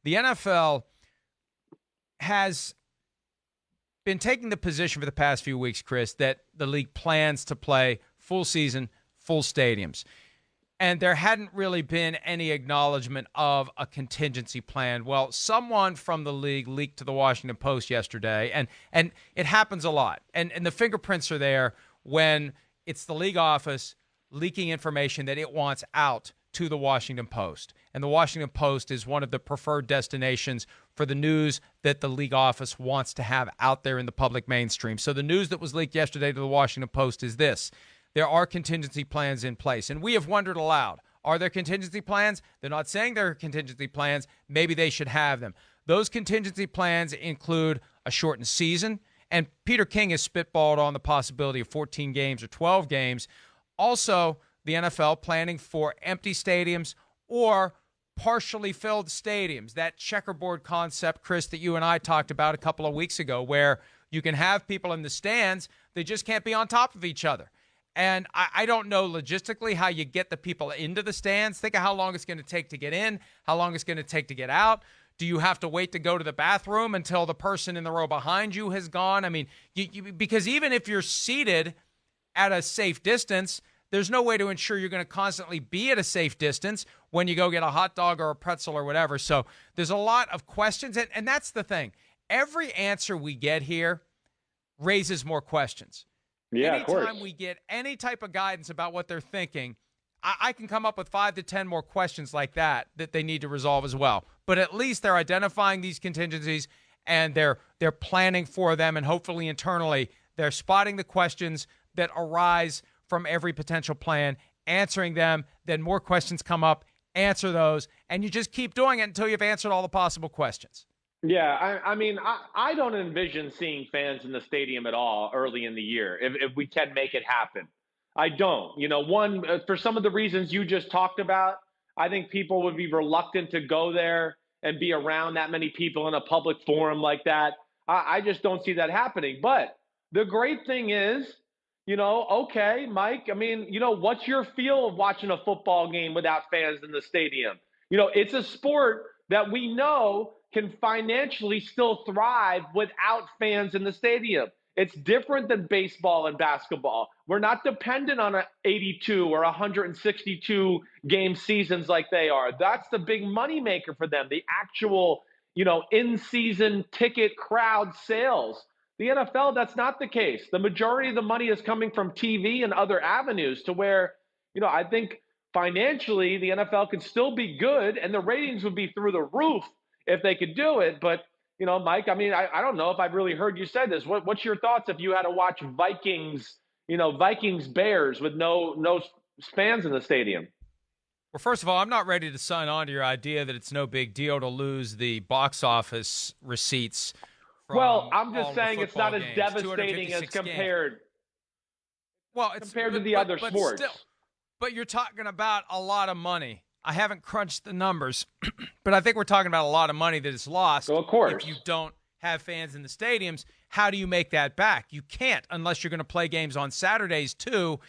the NFL has been taking the position for the past few weeks, Chris, that the league plans to play full season, full stadiums. And there hadn't really been any acknowledgement of a contingency plan. Well, someone from the league leaked to the Washington Post yesterday, and it happens a lot. And the fingerprints are there when it's the league office leaking information that it wants out to the Washington Post. And the Washington Post is one of the preferred destinations for the news that the league office wants to have out there in the public mainstream. So the news that was leaked yesterday to the Washington Post is this: there are contingency plans in place. And we have wondered aloud, are there contingency plans? They're not saying there are contingency plans. Maybe they should have them. Those contingency plans include a shortened season. And Peter King has spitballed on the possibility of 14 games or 12 games. Also, the NFL planning for empty stadiums or partially filled stadiums. That checkerboard concept, Chris, that you and I talked about a couple of weeks ago, where you can have people in the stands, they just can't be on top of each other. And I don't know logistically how you get the people into the stands. Think of how long it's going to take to get in, how long it's going to take to get out. Do you have to wait to go to the bathroom until the person in the row behind you has gone? I mean, because even if you're seated at a safe distance, there's no way to ensure you're going to constantly be at a safe distance when you go get a hot dog or a pretzel or whatever. So there's a lot of questions. And that's the thing. Every answer we get here raises more questions. Yeah, Anytime of course. we get any type of guidance about what they're thinking, I can come up with 5 to 10 more questions like that they need to resolve as well. But at least they're identifying these contingencies and they're planning for them, and hopefully internally they're spotting the questions that arise from every potential plan, answering them. Then more questions come up, answer those, and you just keep doing it until you've answered all the possible questions. Yeah, I mean, I don't envision seeing fans in the stadium at all early in the year if we can make it happen. I don't. One, for some of the reasons you just talked about, I think people would be reluctant to go there and be around that many people in a public forum like that. I just don't see that happening. But the great thing is, okay, Mike, I mean, what's your feel of watching a football game without fans in the stadium? It's a sport that we know can financially still thrive without fans in the stadium. It's different than baseball and basketball. We're not dependent on 82 or 162 game seasons like they are. That's the big moneymaker for them, the actual, in-season ticket crowd sales. The NFL, that's not the case. The majority of the money is coming from TV and other avenues, to where, I think financially the NFL could still be good and the ratings would be through the roof if they could do it. But, Mike, I mean, I don't know if I've really heard you say this. What's your thoughts if you had to watch Vikings Bears with no fans in the stadium? Well, first of all, I'm not ready to sign on to your idea that it's no big deal to lose the box office receipts. Well, I'm just saying it's not as devastating as compared. Well, it's compared to the other sports. But you're talking about a lot of money. I haven't crunched the numbers, but I think we're talking about a lot of money that is lost. Well, of course. If you don't have fans in the stadiums, how do you make that back? You can't, unless you're going to play games on Saturdays too.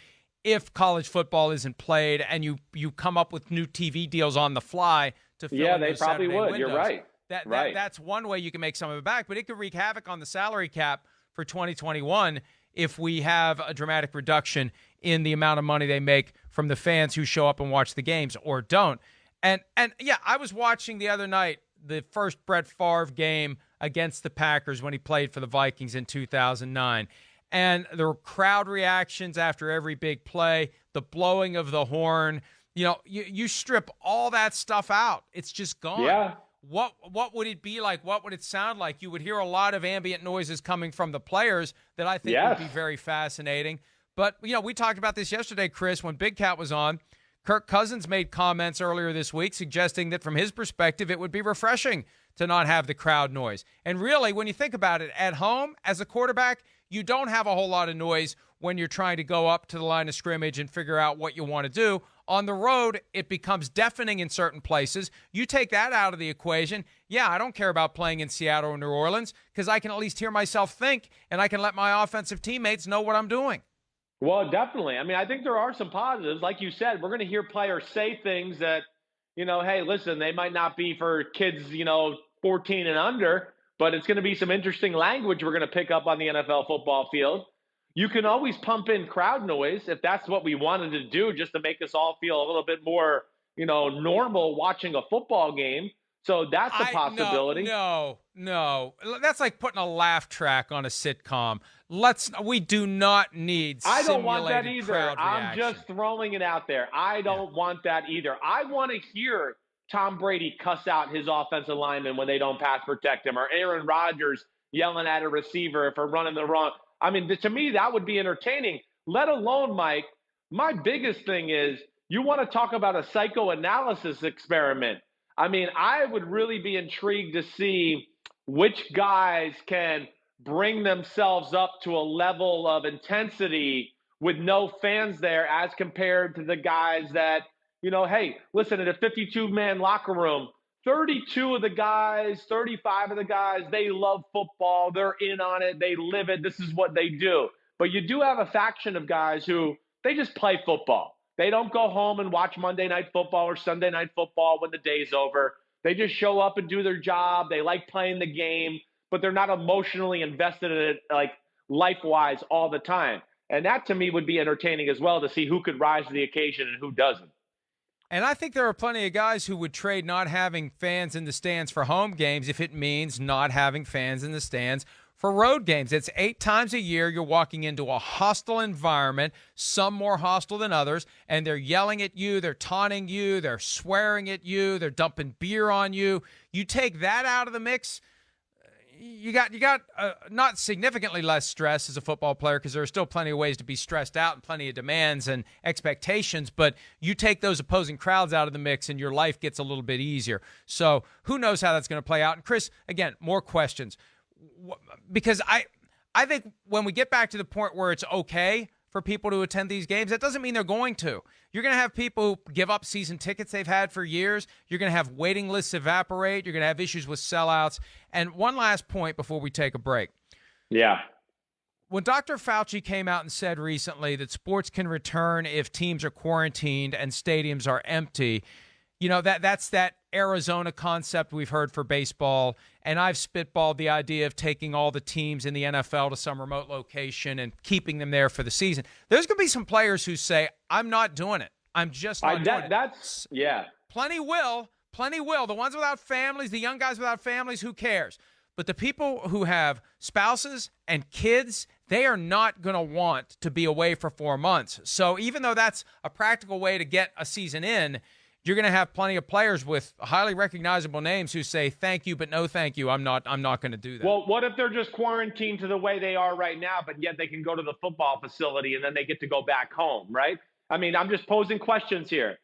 If college football isn't played and you come up with new TV deals on the fly to fill in those Saturday windows. You're right. That's one way you can make some of it back, but it could wreak havoc on the salary cap for 2021 if we have a dramatic reduction in the amount of money they make from the fans who show up and watch the games or don't. And yeah, I was watching the other night the first Brett Favre game against the Packers when he played for the Vikings in 2009. And the crowd reactions after every big play, the blowing of the horn, you strip all that stuff out. It's just gone. Yeah. What would it be like? What would it sound like? You would hear a lot of ambient noises coming from the players that I think would be very fascinating. But, we talked about this yesterday, Chris, when Big Cat was on. Kirk Cousins made comments earlier this week suggesting that from his perspective, it would be refreshing to not have the crowd noise. And really, when you think about it, at home, as a quarterback, you don't have a whole lot of noise when you're trying to go up to the line of scrimmage and figure out what you want to do. On the road, it becomes deafening in certain places. You take that out of the equation. Yeah, I don't care about playing in Seattle or New Orleans because I can at least hear myself think and I can let my offensive teammates know what I'm doing. Well, definitely. I mean, I think there are some positives. Like you said, we're going to hear players say things that, hey, listen, they might not be for kids, 14 and under, but it's going to be some interesting language we're going to pick up on the NFL football field. You can always pump in crowd noise if that's what we wanted to do, just to make us all feel a little bit more, normal watching a football game. So that's a possibility. No. That's like putting a laugh track on a sitcom. We do not need I don't simulated want that either. crowd I'm reaction. just throwing it out there. I don't want that either. I want to hear Tom Brady cuss out his offensive lineman when they don't pass protect him, or Aaron Rodgers yelling at a receiver for running the wrong. I mean, to me, that would be entertaining, let alone, Mike. My biggest thing is you want to talk about a psychoanalysis experiment. I mean, I would really be intrigued to see which guys can bring themselves up to a level of intensity with no fans there as compared to the guys that, hey, listen, in a 52-man locker room, 32 of the guys, 35 of the guys, they love football. They're in on it. They live it. This is what they do. But you do have a faction of guys who they just play football. They don't go home and watch Monday Night Football or Sunday Night Football when the day's over. They just show up and do their job. They like playing the game, but they're not emotionally invested in it, like life-wise, all the time. And that, to me, would be entertaining as well, to see who could rise to the occasion and who doesn't. And I think there are plenty of guys who would trade not having fans in the stands for home games if it means not having fans in the stands for road games. It's 8 times a year you're walking into a hostile environment, some more hostile than others, and they're yelling at you, they're taunting you, they're swearing at you, they're dumping beer on you. You take that out of the mix, you got not significantly less stress as a football player, because there are still plenty of ways to be stressed out and plenty of demands and expectations, but you take those opposing crowds out of the mix and your life gets a little bit easier. So who knows how that's going to play out. And Chris, again, more questions, because I think when we get back to the point where it's okay for people to attend these games, that doesn't mean they're going to. You're going to have people who give up season tickets they've had for years. You're going to have waiting lists evaporate. You're going to have issues with sellouts. And one last point before we take a break. Yeah. When Dr. Fauci came out and said recently that sports can return if teams are quarantined and stadiums are empty, that's that Arizona concept we've heard for baseball, and I've spitballed the idea of taking all the teams in the NFL to some remote location and keeping them there for the season. There's going to be some players who say, I'm not doing it. I'm just not doing it. Yeah. Plenty will. The ones without families, the young guys without families, who cares? But the people who have spouses and kids, they are not going to want to be away for 4 months. So even though that's a practical way to get a season in, you're going to have plenty of players with highly recognizable names who say, thank you, but no thank you. I'm not going to do that. Well, what if they're just quarantined to the way they are right now, but yet they can go to the football facility and then they get to go back home, right? I mean, I'm just posing questions here,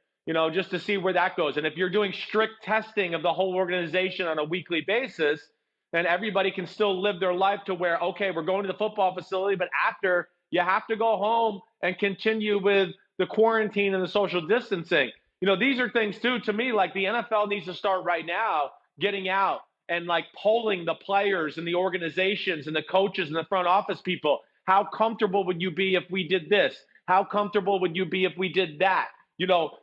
just to see where that goes. And if you're doing strict testing of the whole organization on a weekly basis, then everybody can still live their life to where, okay, we're going to the football facility, but after, you have to go home and continue with the quarantine and the social distancing. These are things too, to me, like the NFL needs to start right now getting out and like polling the players and the organizations and the coaches and the front office people. How comfortable would you be if we did this? How comfortable would you be if we did that?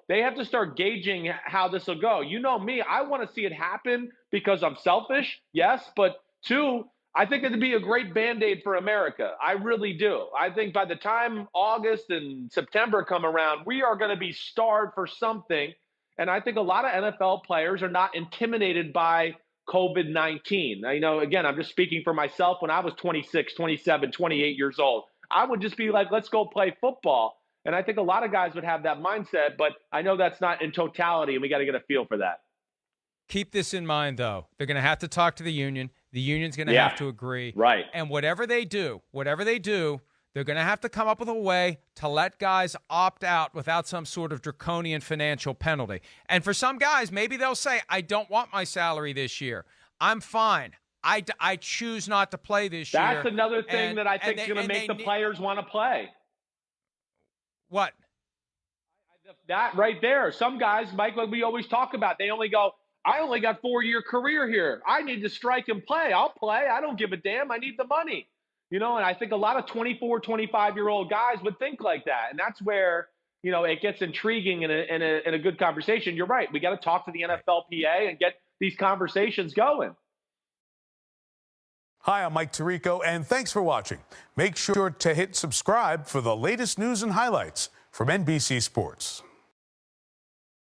They have to start gauging how this will go. Me, I want to see it happen because I'm selfish, yes, but 2, I think it'd be a great Band-Aid for America. I really do. I think by the time August and September come around, we are going to be starved for something. And I think a lot of NFL players are not intimidated by COVID-19. Again, I'm just speaking for myself. When I was 26, 27, 28 years old, I would just be like, let's go play football. And I think a lot of guys would have that mindset, but I know that's not in totality, and we got to get a feel for that. Keep this in mind, though. They're going to have to talk to the union. The union's going to have to agree. Right. And whatever they do, they're going to have to come up with a way to let guys opt out without some sort of draconian financial penalty. And for some guys, maybe they'll say, I don't want my salary this year. I'm fine. I choose not to play this year. That's another thing that I think is going to make the players want to play. What? That right there. Some guys, Mike, like we always talk about, they only go, I only got 4-year career here. I need to strike and play. I'll play. I don't give a damn. I need the money. And I think a lot of 24, 25-year-old guys would think like that. And that's where it gets intriguing in a good conversation. You're right. We got to talk to the NFLPA and get these conversations going. Hi, I'm Mike Tirico, and thanks for watching. Make sure to hit subscribe for the latest news and highlights from NBC Sports.